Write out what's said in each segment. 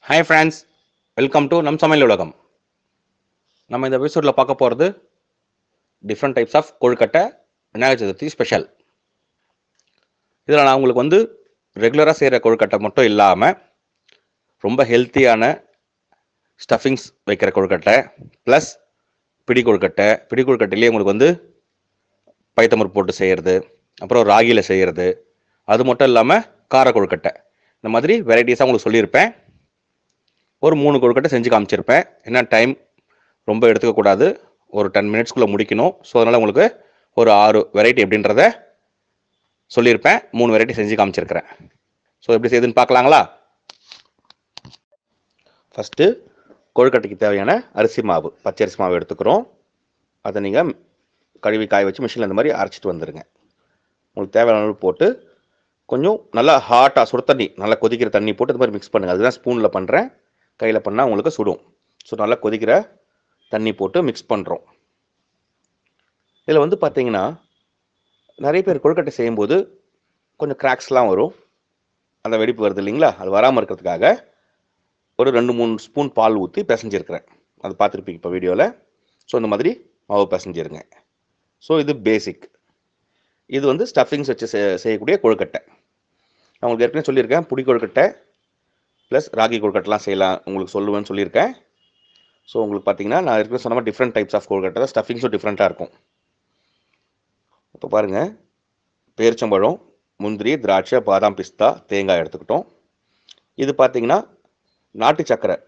Hi friends, welcome to நம் சமையல் உலகம். நம்ம இந்த எபிசோடில் பார்க்க போகிறது different types of kozhukattai Vinayagar Chaturthi special. இதில் நான் உங்களுக்கு ரெகுலராக செய்கிற கொழுக்கட்டை மட்டும் இல்லாமல் ரொம்ப ஹெல்த்தியான ஸ்டஃபிங்ஸ் வைக்கிற கொழுக்கட்டை ப்ளஸ் பிடி கொழுக்கட்டையிலேயே உங்களுக்கு பைத்தம்பருப்பு போட்டு செய்கிறது, அப்புறம் ராகியில் செய்கிறது, அது மட்டும் இல்லாமல் கார கொழுக்கட்டை, இந்த மாதிரி வெரைட்டிஸாக உங்களுக்கு சொல்லியிருப்பேன். ஒரு 3 கொழுக்கட்டை செஞ்சு காமிச்சிருப்பேன். என்ன டைம் ரொம்ப எடுத்துக்கக்கூடாது, ஒரு 10 மினிட்ஸ்க்குள்ளே முடிக்கணும். ஸோ அதனால் உங்களுக்கு ஒரு 6 வெரைட்டி எப்படின்றத சொல்லியிருப்பேன். 3 வெரைட்டி செஞ்சு காமிச்சிருக்கிறேன். ஸோ எப்படி செய்யுதுன்னு பார்க்கலாங்களா? ஃபஸ்ட்டு கொழுக்கட்டைக்கு தேவையான அரிசி மாவு, பச்சை அரிசி மாவு எடுத்துக்கிறோம். அதை நீங்கள் கழுவி காய வச்சு மிஷினில் இந்த மாதிரி அரைச்சிட்டு வந்துடுங்க. உங்களுக்கு தேவையான அளவு போட்டு கொஞ்சம் நல்லா ஹாட்டாக சுடு தண்ணி, நல்லா கொதிக்கிற தண்ணி போட்டு இது மாதிரி மிக்ஸ் பண்ணுங்கள். அதுதான் ஸ்பூனில் பண்ணுறேன், கையில் பண்ணால் உங்களுக்கு சுடும். ஸோ நல்லா கொதிக்கிற தண்ணி போட்டு மிக்ஸ் பண்ணுறோம். இதில் பார்த்தீங்கன்னா நிறைய பேர் கொழுக்கட்டை செய்யும்போது கொஞ்சம் கிராக்ஸ்லாம் வரும், அந்த வெடிப்பு வருது இல்லைங்களா, அது வராமல் இருக்கிறதுக்காக ஒரு 2-3 ஸ்பூன் பால் ஊற்றி பிசைஞ்சிருக்கிறேன். அது பார்த்துருப்பீங்க இப்போ வீடியோவில். ஸோ இந்த மாதிரி மாவு பிசைஞ்சிருங்க. ஸோ இது பேசிக். இது ஸ்டஃபிங்ஸ் வச்சு செய்யக்கூடிய கொழுக்கட்டை. நான் உங்களுக்கு ஏற்கனவே சொல்லியிருக்கேன், புடி கொழுக்கட்டை ப்ளஸ் ராகி கொழுக்கட்டைலாம் செய்யலாம் உங்களுக்கு சொல்லுவேன்னு சொல்லியிருக்கேன். ஸோ உங்களுக்கு பார்த்தீங்கன்னா நான் ஏற்கனவே சொன்ன மாதிரி டிஃப்ரெண்ட் டைப்ஸ் ஆஃப் கொழுக்கட்டை தான், ஸ்டஃபிங்ஸும் டிஃப்ரெண்ட்டாக இருக்கும். இப்போ பாருங்கள், பேரிச்சம்பழம், முந்திரி, திராட்சை, பாதாம், பிஸ்தா, தேங்காய் எடுத்துக்கிட்டோம். இது பார்த்தீங்கன்னா நாட்டு சக்கரை,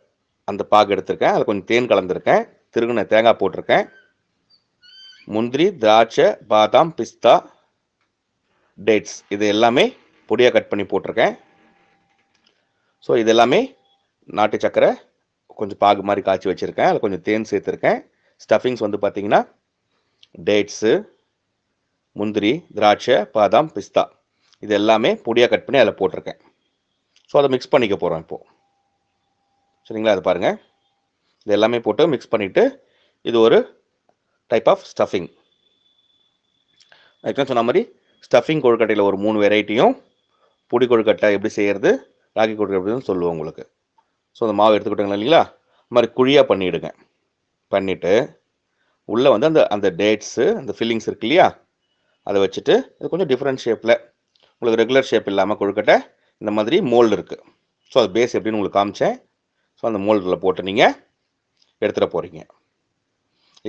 அந்த பாகு எடுத்திருக்கேன், அதில் கொஞ்சம் தேன் கலந்துருக்கேன், திருகுன தேங்காய் போட்டிருக்கேன். முந்திரி, திராட்சை, பாதாம், பிஸ்தா, டேட்ஸ் இது எல்லாமே பொடியாக கட் பண்ணி போட்டிருக்கேன். ஸோ இது எல்லாமே நாட்டு சக்கரை கொஞ்சம் பாகு மாதிரி காய்ச்சி வச்சுருக்கேன், அதில் கொஞ்சம் தேன் சேர்த்துருக்கேன். ஸ்டஃபிங்ஸ் பார்த்தீங்கன்னா டேட்ஸு, முந்திரி, திராட்சை, பாதாம், பிஸ்தா இது எல்லாமே பொடியாக கட் பண்ணி அதில் போட்டிருக்கேன். ஸோ அதை மிக்ஸ் பண்ணிக்க போகிறோம் இப்போது. சரிங்களா, அது பாருங்கள், இது எல்லாமே போட்டு மிக்ஸ் பண்ணிவிட்டு இது ஒரு டைப் ஆஃப் ஸ்டஃபிங். அதுக்கு சொன்ன மாதிரி ஸ்டஃபிங் கொழுக்கட்டையில் ஒரு 3 வெரைட்டியும், பொடி கொழுக்கட்டை எப்படி செய்கிறது, ராகி கொழுக்கட்டை எப்படின்னு சொல்லுவோம் உங்களுக்கு. ஸோ அந்த மாவு எடுத்துக்கிட்டோங்களா இல்லைங்களா, இந்த மாதிரி குழியாக பண்ணிவிடுங்க. பண்ணிவிட்டு உள்ளே அந்த அந்த டேட்ஸு, அந்த ஃபில்லிங்ஸ் இருக்கு இல்லையா, அதை வச்சுட்டு இது கொஞ்சம் டிஃப்ரெண்ட் ஷேப்பில், உங்களுக்கு ரெகுலர் ஷேப் இல்லாமல் கொழுக்கட்டை இந்த மாதிரி மோல்டு இருக்குது. ஸோ அது பேஸ் எப்படின்னு உங்களுக்கு காமிச்சேன். ஸோ அந்த மோல்டில் போட்டு நீங்கள் எடுத்துகிட்டு போகிறீங்க.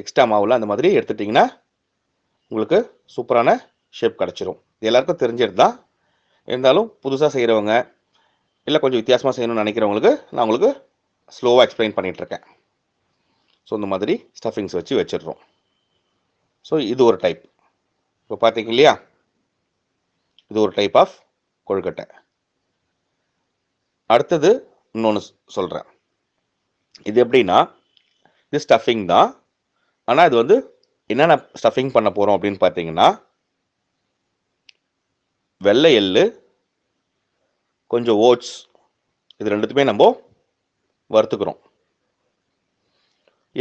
எக்ஸ்ட்ரா மாவில் அந்த மாதிரி எடுத்துட்டிங்கன்னா உங்களுக்கு சூப்பரான ஷேப் கிடச்சிரும். இது எல்லாருக்கும் தெரிஞ்சது தான், இருந்தாலும் புதுசாக செய்கிறவங்க இல்லை கொஞ்சம் வித்தியாசமாக செய்யணும்னு நினைக்கிறவங்களுக்கு நான் உங்களுக்கு ஸ்லோவாக எக்ஸ்பிளைன் பண்ணிகிட்ருக்கேன். ஸோ இந்த மாதிரி ஸ்டஃபிங்ஸ் வச்சு வச்சிடுறோம். ஸோ இது ஒரு டைப். இப்போ பார்த்தீங்க இல்லையா, இது ஒரு டைப் ஆஃப் கொழுக்கட்டை. அடுத்தது இன்னொன்று சொல்கிறேன். இது எப்படின்னா, இது ஸ்டஃபிங் தான், ஆனால் இது என்னென்ன ஸ்டஃபிங் பண்ண போகிறோம் அப்படின்னு பார்த்தீங்கன்னா, வெள்ளை எள்ளு, கொஞ்சம் ஓட்ஸ், இது ரெண்டுத்துமே நம்ம வறுத்துக்கிறோம்.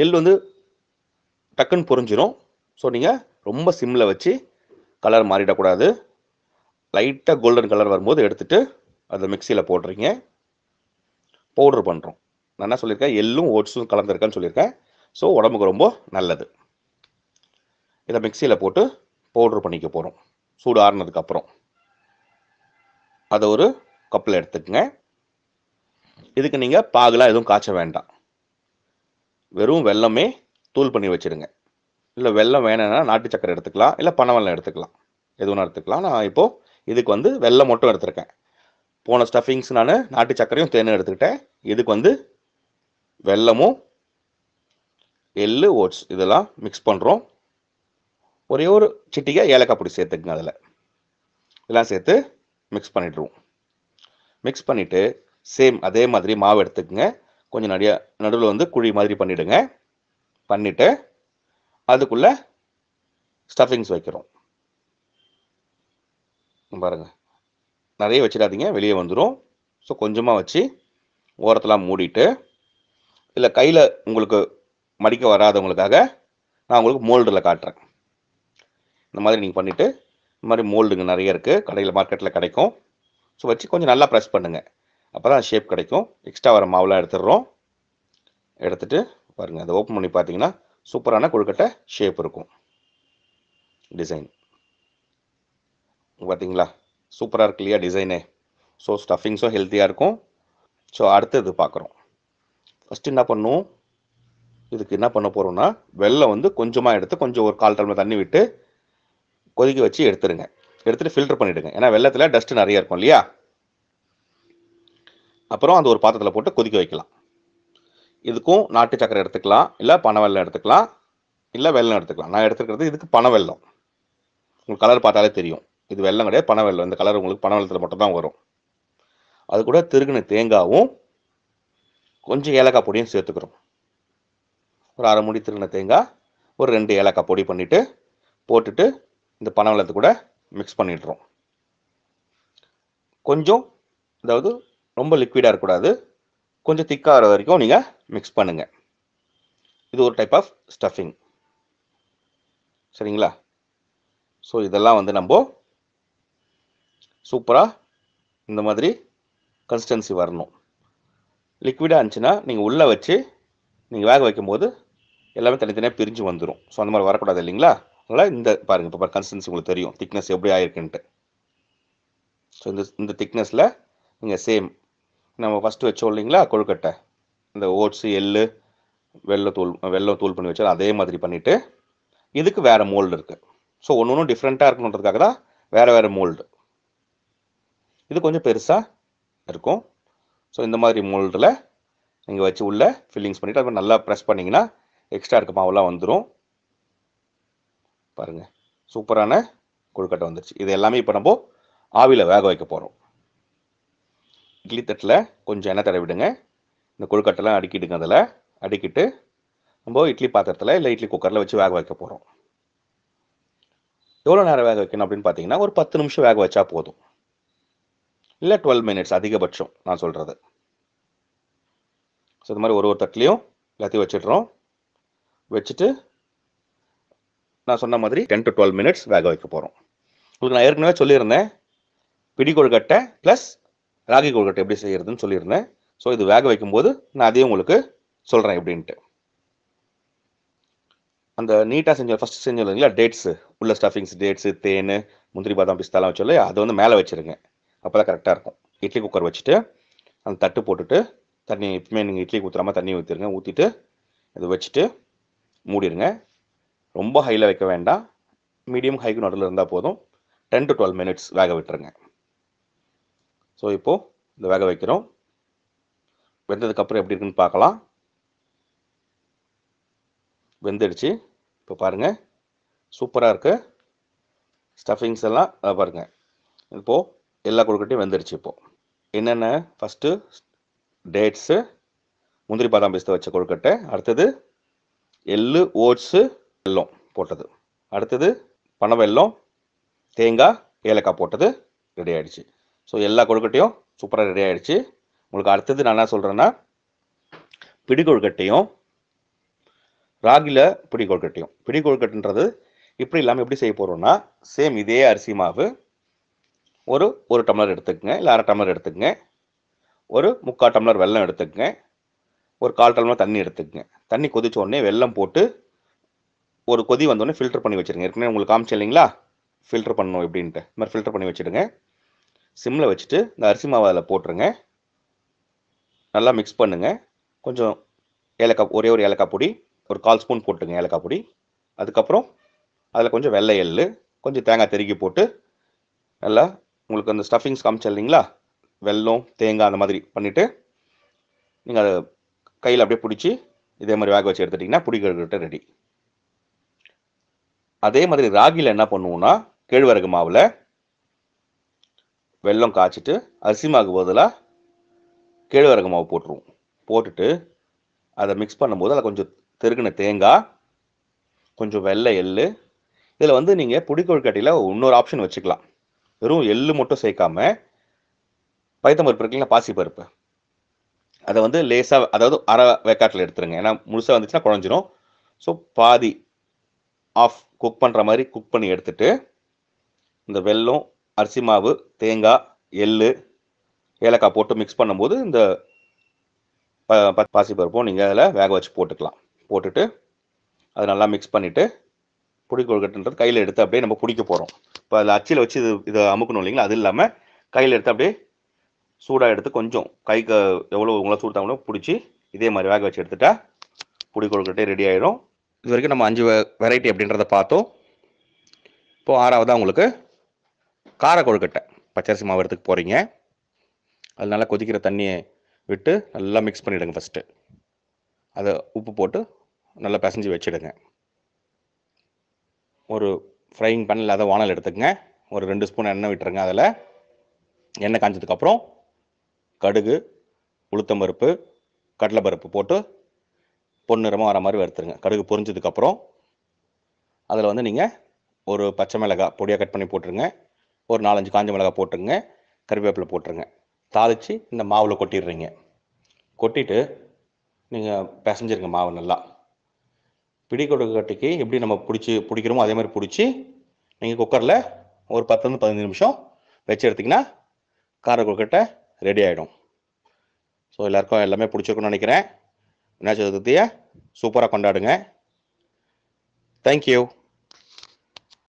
எள் டக்குன்னு பொரிஞ்சிரும். ஸோ நீங்கள் ரொம்ப சிம்மில் வச்சு கலர் மாறிடக்கூடாது. லைட்டாக கோல்டன் கலர் வரும்போது எடுத்துகிட்டு அதை மிக்சியில் போடுறீங்க, பவுட்ரு பண்ணுறோம். நான் என்ன சொல்லியிருக்கேன், எள்ளும் ஓட்ஸும் கலந்துருக்கேன்னு சொல்லியிருக்கேன். ஸோ உடம்புக்கு ரொம்ப நல்லது. இதை மிக்சியில் போட்டு பவுட்ரு பண்ணிக்க போகிறோம். சூடு ஆறுனதுக்கப்புறம் அதை ஒரு கப்பில் எடுத்துக்கங்க. இதுக்கு நீங்கள் பாகுலாம் எதுவும் காய்ச்ச வேண்டாம், வெறும் வெல்லமே தூள் பண்ணி வச்சுடுங்க. இல்லை வெல்லம் வேணும்னா நாட்டு சக்கரை எடுத்துக்கலாம், இல்லை பனை வெல்லம் எடுத்துக்கலாம், எது ஒன்று எடுத்துக்கலாம். நான் இப்போது இதுக்கு வெல்லம் மட்டும் எடுத்துருக்கேன். போன ஸ்டஃபிங்ஸ் நான் நாட்டு சக்கரையும் தேனும் எடுத்துக்கிட்டேன். இதுக்கு வெல்லமும் எள்ளு ஓட்ஸ் இதெல்லாம் மிக்ஸ் பண்ணுறோம். ஒரே ஒரு சிட்டிகை ஏலக்காய் பொடி சேர்த்துக்குங்க. அதில் இதெல்லாம் சேர்த்து மிக்ஸ் பண்ணிவிடுவோம். மிக்ஸ் பண்ணிவிட்டு சேம் அதே மாதிரி மாவு எடுத்துக்கங்க. கொஞ்சம் நடுவில் குழி மாதிரி பண்ணிவிடுங்க. பண்ணிவிட்டு அதுக்குள்ளே ஸ்டஃபிங்ஸ் வைக்கிறோம். பாருங்கள், நிறைய வச்சிடாதீங்க, வெளியே வந்துடும். ஸோ கொஞ்சமாக வச்சு ஓரத்தெல்லாம் மூடிட்டு, இல்லை கையில் உங்களுக்கு மடிக்க வராதவங்களுக்காக நான் உங்களுக்கு மோல்டில் காட்டுறேன். இந்த மாதிரி நீங்கள் பண்ணிவிட்டு, இந்த மாதிரி மோல்டுங்க நிறைய இருக்குது, கடையில் மார்க்கெட்டில் கிடைக்கும். ஸோ வச்சு கொஞ்சம் நல்லா ப்ரெஸ் பண்ணுங்கள். அப்போ தான் ஷேப் கிடைக்கும். எக்ஸ்ட்ரா வர மாவுலாம் எடுத்துடுறோம். எடுத்துட்டு பாருங்கள், அதை ஓப்பன் பண்ணி பார்த்தீங்கன்னா சூப்பரான கொழுக்கட்டை ஷேப் இருக்கும். டிசைன் பார்த்தீங்களா, சூப்பராக இருக்கு இல்லையா டிசைனே. ஸோ ஸ்டஃபிங்ஸும் ஹெல்த்தியாக இருக்கும். ஸோ அடுத்தது பார்க்குறோம். ஃபஸ்ட்டு என்ன பண்ணும், இதுக்கு என்ன பண்ண போகிறோம்னா வெல்லம் வந்து கொஞ்சமாக எடுத்து கொஞ்சம் ஒரு 1/4 டம்ளர் தண்ணி விட்டு கொதிக்க வச்சு எடுத்துருங்க. எடுத்துகிட்டு ஃபில்டர் பண்ணிவிடுங்க. ஏன்னா வெள்ளத்தில் டஸ்ட்டு நிறைய இருக்கும் இல்லையா. அப்புறம் அந்த ஒரு பாத்திரத்தில் போட்டு கொதிக்க வைக்கலாம். இதுக்கும் நாட்டு சக்கரை எடுத்துக்கலாம், இல்லை பனை வெல்லம் எடுத்துக்கலாம், இல்லை வெல்லம் எடுத்துக்கலாம். நான் எடுத்துக்கிறது இதுக்கு பனை வெல்லம். உங்களுக்கு கலர் பார்த்தாலே தெரியும், இது வெல்லம் கிடையாது, பனை வெல்லம். இந்த கலர் உங்களுக்கு பனை வெல்லத்தில் மட்டும் தான் வரும். அது கூட திருகுன தேங்காவும் கொஞ்சம் ஏலக்காய் பொடியும் சேர்த்துக்கிறோம். ஒரு 1/2 மூடி திருகுன தேங்காய், ஒரு 2 ஏலக்காய் பொடி பண்ணிவிட்டு போட்டுட்டு இந்த பனை வெல்லத்தை கூட மிக்ஸ் பண்ணிடுறோம். கொஞ்சம், அதாவது ரொம்ப லிக்விடாக இருக்கக்கூடாது, கொஞ்சம் திக்காகிற வரைக்கும் நீங்கள் மிக்ஸ் பண்ணுங்கள். இது ஒரு டைப் ஆஃப் ஸ்டஃபிங். சரிங்களா. ஸோ இதெல்லாம் வந்து நம்ம சூப்பராக இந்த மாதிரி கன்சிஸ்டன்சி வரணும். லிக்விடாக இருந்துச்சுன்னா நீங்கள் உள்ளே வச்சு நீங்கள் வேக வைக்கும்போது எல்லாமே தனித்தனியாக பிரிஞ்சு வந்துடும். ஸோ அந்த மாதிரி வரக்கூடாது இல்லைங்களா. அதனால் இந்த பாருங்கள், இப்போ கன்சிஸ்டன்சி உங்களுக்கு தெரியும் திக்னஸ் எப்படி ஆகிருக்குன்ட்டு. ஸோ இந்த திக்னஸில் நீங்கள் சேம் நம்ம ஃபஸ்ட்டு வச்சோம் இல்லைங்களா கொழுக்கட்டை, இந்த ஓட்ஸு எள்ளு வெல்லம் தூள் பண்ணி வச்சாலும் அதே மாதிரி பண்ணிவிட்டு இதுக்கு வேறு மோல்டு இருக்குது. ஸோ ஒன்று ஒன்றும் டிஃப்ரெண்ட்டாக இருக்கணுன்றதுக்காக தான் வேறு மோல்டு. இது கொஞ்சம் பெருசாக இருக்கும். ஸோ இந்த மாதிரி மோல்டில் நீங்கள் வச்சு உள்ளே ஃபில்லிங்ஸ் பண்ணிவிட்டு அது நல்லா ப்ரெஸ் பண்ணிங்கன்னா எக்ஸ்ட்ரா இருக்க மாவுலாம் வந்துடும். பாருங்கள், சூப்பரான கொழுக்கட்டை வந்துருச்சு. இது எல்லாமே இப்போ நம்ம ஆவியில் வேக வைக்க போகிறோம். இட்லி தட்டில் கொஞ்சம் எண்ணெய் தடவிடுங்க. இந்த கொழுக்கட்டைலாம் அடுக்கிடுங்க. அதில் அடுக்கிட்டு நம்ம இட்லி பாத்திரத்தில் இல்லை இட்லி குக்கரில் வச்சு வேக வைக்க போகிறோம். எவ்வளோ நேரம் வேக வைக்கணும் அப்படின்னு பார்த்தீங்கன்னா ஒரு 10 நிமிஷம் வேக வச்சா போதும், இல்லை 12 மினிட்ஸ் அதிகபட்சம் நான் சொல்கிறது. ஸோ இது மாதிரி ஒரு தட்டுலையும் எல்லாத்தையும் வச்சிடுறோம். வச்சுட்டு நான் சொன்ன மாதிரி 10 to 12 மினிட்ஸ் வேக வைக்க போகிறோம். உங்களுக்கு நான் ஏற்கனவே சொல்லியிருந்தேன் பிடி கொழுக்கட்டை ப்ளஸ் ராகி கொழுக்கட்டை எப்படி செய்கிறதுன்னு சொல்லியிருந்தேன். ஸோ இது வேக வைக்கும்போது நான் அதையும் உங்களுக்கு சொல்கிறேன் எப்படின்ட்டு. அந்த நீட்டாக ஃபஸ்ட்டு செஞ்சோம் இல்லைங்களா டேட்ஸு உள்ள ஸ்டஃபிங்ஸ், டேட்ஸு, தேன், முந்திரி, பாதாம், பிஸ்தாலாம் வச்சோல்ல, அதை வந்து மேலே வச்சுருங்க. அப்போ தான் கரெக்டாக இருக்கும். இட்லி குக்கர் வச்சுட்டு அந்த தட்டு போட்டுட்டு தண்ணி, எப்பவுமே நீங்கள் இட்லி ஊற்றுறாமல் தண்ணி ஊற்றிடுங்க. ஊற்றிட்டு இதை வச்சுட்டு மூடிடுங்க. ரொம்ப ஹையில் வைக்க வேண்டாம், மீடியம் ஹைக்கு நடுவில் இருந்தால் போதும். 10 to 12 மினிட்ஸ் வேக விட்டுருங்க. ஸோ இப்போது இந்த வேக வைக்கிறோம். வெந்ததுக்கப்புறம் எப்படி இருக்குன்னு பார்க்கலாம். வெந்துடுச்சு. இப்போ பாருங்கள், சூப்பராக இருக்குது. ஸ்டஃபிங்ஸ் எல்லாம் பாருங்கள். இப்போது எல்லா கொழுக்கட்டையும் வெந்துடுச்சு. இப்போது என்னென்ன, ஃபஸ்ட்டு டேட்ஸு, முந்திரி, பாதாம், பிஸ்தா வச்ச கொழுக்கட்டை, அடுத்தது எள்ளு, ஓட்ஸு, வெல்லம் போட்டது, அடுத்தது பனை வெல்லம், தேங்காய், ஏலக்காய் போட்டது ரெடி ஆகிடுச்சு. ஸோ எல்லா கொழுக்கட்டையும் சூப்பராக ரெடி ஆகிடுச்சு. உங்களுக்கு அடுத்தது நான் என்ன சொல்கிறேன்னா பிடி கொழுக்கட்டையும் ராகியில் பிடி கொழுக்கட்டையும். பிடி கொழுக்கட்டுன்றது இப்படி இல்லாமல் எப்படி செய்ய போகிறோம்னா சேம் இதே அரிசி மாவு ஒரு டம்ளர் எடுத்துக்கங்க, இல்லை 1/2 டம்ளர் எடுத்துக்கங்க, ஒரு 3/4 டம்ளர் வெல்லம் எடுத்துக்கங்க, ஒரு 1/4 டம்ளர் தண்ணி எடுத்துக்கங்க. தண்ணி கொதிச்ச உடனே வெல்லம் போட்டு ஒரு கொதி வந்தோடனே ஃபில்டர் பண்ணி வச்சுருங்க. ஏற்கனவே உங்களுக்கு காமிச்சேன் இல்லைங்களா ஃபில்டர் பண்ணணும் எப்படின்ட்டு. இந்த மாதிரி ஃபில்டர் பண்ணி வச்சுடுங்க. சிம்மில் வச்சுட்டு இந்த அரிசி மாவை அதில் போட்டுருங்க. நல்லா மிக்ஸ் பண்ணுங்கள். கொஞ்சம் ஏலக்காய், ஒரே ஒரு ஏலக்காய் பொடி, ஒரு 1/4 ஸ்பூன் போட்டுங்க ஏலக்காய் பொடி. அதுக்கப்புறம் அதில் கொஞ்சம் வெள்ளை எள்ளு, கொஞ்சம் தேங்காய் திருக்கி போட்டு நல்லா உங்களுக்கு அந்த ஸ்டஃபிங்ஸ் காமிச்சேன் இல்லைங்களா வெல்லம், தேங்காய், அந்த மாதிரி பண்ணிவிட்டு நீங்கள் அதை கையில் அப்படியே பிடிச்சி இதே மாதிரி வேக வச்சு எடுத்துட்டிங்கன்னா பிடி கொழுக்கட்டை ரெடி. அதே மாதிரி ராகியில் என்ன பண்ணுவோம்னா கேழ்வரகு மாவில் வெல்லம் காய்ச்சிட்டு அரிசி மாவுக்கு பதிலாக கேழ்வரகு மாவு போட்டுருவோம். போட்டுட்டு அதை மிக்ஸ் பண்ணும்போது அதில் கொஞ்சம் திருகுன தேங்காய், கொஞ்சம் வெள்ளை எள்ளு. இதில் வந்து நீங்கள் பிடி கொழுக்கட்டையில் இன்னொரு ஆப்ஷன் வச்சுக்கலாம். வெறும் எள்ளு மட்டும் சேர்க்காம பைத்தம்பருப்பு இருக்குங்களா, பாசி பருப்பு, அதை வந்து லேசாக, அதாவது அரை வேக்காட்டில் எடுத்துருங்க. ஏன்னா முழுசாக வந்துச்சுன்னா குழஞ்சிரும். ஸோ பாதி ஆஃப் குக் பண்ணுற மாதிரி குக் பண்ணி எடுத்துட்டு இந்த வெல்லம், அரிசி மாவு, தேங்காய், எள்ளு ஏலக்காய் போட்டு மிக்ஸ் பண்ணும்போது இந்த பாசிப்பருப்பும் நீங்கள் அதில் வேக வச்சு போட்டுக்கலாம். போட்டுட்டு அதை நல்லா மிக்ஸ் பண்ணிவிட்டு புடி கொழுக்கட்டைன்றது கையில் எடுத்து அப்படியே நம்ம பிடிக்க போகிறோம். இப்போ அதில் அச்சில் வச்சு இதை அமுக்கணும் இல்லைங்களா, அது இல்லாமல் கையில் எடுத்து அப்படியே சூடாக எடுத்து கொஞ்சம் கைக்கு எவ்வளோ உங்களை சூடு தாங்களோ பிடிச்சி இதே மாதிரி வேக வச்சு எடுத்துட்டா புடி கொழுக்கட்டை ரெடி ஆகிடும். இது வரைக்கும் நம்ம 5 வெரைட்டி அப்படின்றத பார்த்தோம். இப்போது 6வதாக உங்களுக்கு கார கொழுக்கட்டை. பச்சரிசி மாவு எடுத்துக்க போகிறீங்க. அது நல்லா கொதிக்கிற தண்ணியை விட்டு நல்லா மிக்ஸ் பண்ணிவிடுங்க. ஃபஸ்ட்டு அதை உப்பு போட்டு நல்லா பிசைஞ்சு வச்சுடுங்க. ஒரு ஃப்ரைங் பேனில் அதை வானல் எடுத்துக்கங்க. ஒரு 2 ஸ்பூன் எண்ணெய் விட்டுருங்க. அதில் எண்ணெய் காஞ்சதுக்கப்புறம் கடுகு, உளுத்தம்பருப்பு, கடலைப்பருப்பு போட்டு பொன்னிறமாக வர மாதிரி வறுத்துருங்க. கடுகு பொரிஞ்சதுக்கப்புறம் அதில் வந்து நீங்கள் ஒரு பச்சை மிளகாய் பொடியாக கட் பண்ணி போட்டுருங்க. ஒரு 4-5 காஞ்ச மிளகாய் போட்டுருங்க. கறிவேப்பிலை போட்டுருங்க. தாளித்து இந்த மாவில் கொட்டிடுறீங்க. கொட்டிட்டு நீங்கள் பிசைஞ்சிருங்க மாவு நல்லா. பிடி கொழுக்கட்டைக்கு எப்படி நம்ம பிடிக்கிறோமோ அதே மாதிரி பிடிச்சி நீங்கள் குக்கரில் ஒரு 10-15 நிமிஷம் வச்சு எடுத்திங்கன்னா கார கொழுக்கட்டை ரெடி ஆகிடும். ஸோ எல்லாருக்கும் எல்லாமே பிடிச்சிருக்குன்னு நினைக்கிறேன். விநாயகர் சதுர்த்தியை சூப்பராக கொண்டாடுங்க. தேங்க்யூ.